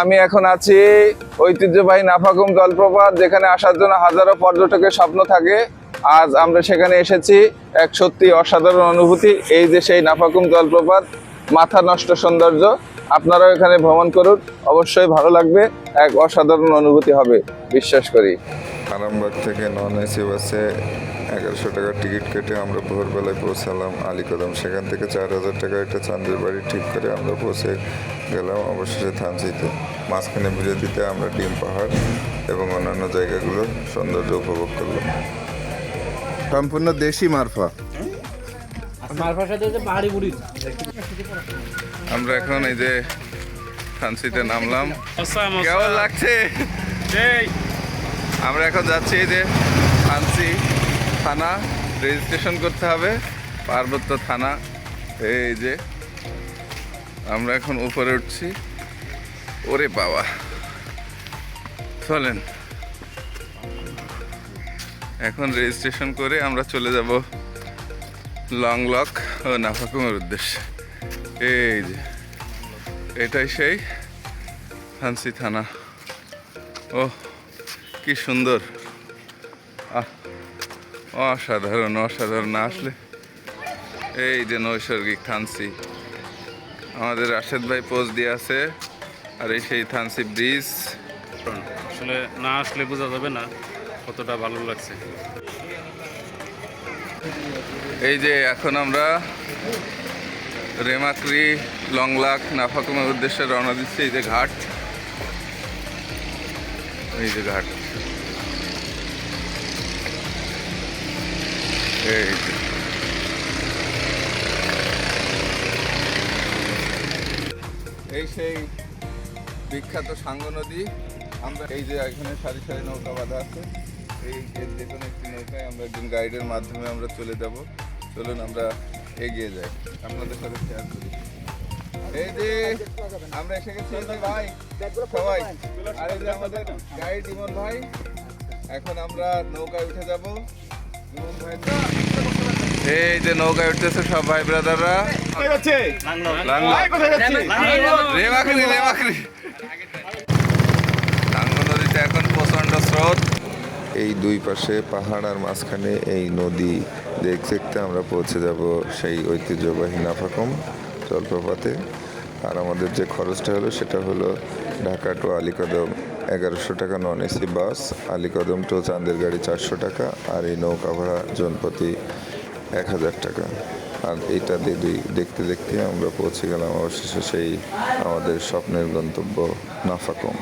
আমি এখন আছি ঐতিহ্যবাহী নাফাকুম জলপ্রপাত, যেখানে আসার জন্য হাজারো পর্যটকের স্বপ্ন থাকে। আজ আমরা সেখানে এসেছি। এক সত্যি অসাধারণ অনুভূতি। এই যে সেই নাফাকুম জলপ্রপাত, মাথা নষ্ট সৌন্দর্য। আপনারাও এখানে ভ্রমণ করুন, অবশ্যই ভালো লাগবে। এক অসাধারণ অনুভূতি হবে, বিশ্বাস করি। আরামবাগ থেকে নন এসি বাসে 1100 টাকার টিকিট কেটে আমরা ভোরবেলায় পৌঁছালাম আলীকদম। সেখান থেকে 4000 টাকা একটা চাঁদের বাড়ি ঠিক করে আমরা পৌঁছে গেলাম অবশেষে থানচিতে। মাঝখানে বিরতিতে আমরা ডিম পাহাড় এবং অন্যান্য জায়গাগুলোর সৌন্দর্য উপভোগ করলাম। সম্পূর্ণ দেশি মারফা। আমরা এখন এই যে থানচিতে নামলাম। কেমন লাগছে? আমরা এখন যাচ্ছি এই যে থানচি থানা, রেজিস্ট্রেশন করতে হবে, পার্বত্য থানা। এই যে আমরা এখন উপরে উঠছি। ওরে বাবা, চলেন এখন রেজিস্ট্রেশন করে আমরা চলে যাব লং লক ও নাফাকুমের উদ্দেশ্যে। এই যে এটাই সেই থানচি থানা। ও কি সুন্দর, অসাধারণ অসাধারণ। না আসলে এই যে নৈসর্গিক থানচি, আমাদের রাশেদ ভাই পোজ দিয়ে আছে। আর এই সেই থানচি ব্রিজ। আসলে না আসলে বোঝা যাবে না কতটা ভালো লাগছে। এই যে এখন আমরা রেমাক্রি লংলাক নাফাকুমের উদ্দেশ্যে রওনা দিচ্ছি। এই যে ঘাট, এই যে ঘাট, এই যে এই সেই বিখ্যাত সাঙ্গ নদী। আমরা এই যে এখানে সারি সারি নৌকা বাঁধা আছে। এই যে কোনো একটি নৌকায় আমরা একজন গাইডের মাধ্যমে আমরা চলে যাব। চলুন আমরা এগিয়ে যাই, আপনাদের সাথে শেয়ার করি। এই যে আমরা এসে গেছি ভাই সবাই। আর এই যে আমাদের গাইড ইমন ভাই। এখন আমরা নৌকায় উঠে যাব। ইমন ভাই এই যে নৌকায় উঠতেছে সব ভাই ব্রাদাররা। সাঙ্গো নদীতে এখন প্রচন্ড স্রোত। এই দুই পাশে পাহাড় আর মাঝখানে এই নদী দেখতে দেখতে আমরা পৌঁছে যাব সেই ঐতিহ্যবাহী নাফাকুম জলপ্রপাতে। আর আমাদের যে খরচটা হলো সেটা হলো ঢাকা টু আলীকদম 1100 টাকা non AC bus, Alikadam to চাঁদের গাড়ি 400 টাকা, আর এই নৌকা ভাড়া জনপ্রতি 1000 টাকা। আর এইটা দেখতে দেখতে আমরা পৌঁছে গেলাম অবশেষে সেই আমাদের স্বপ্নের গন্তব্য নাফাকুম।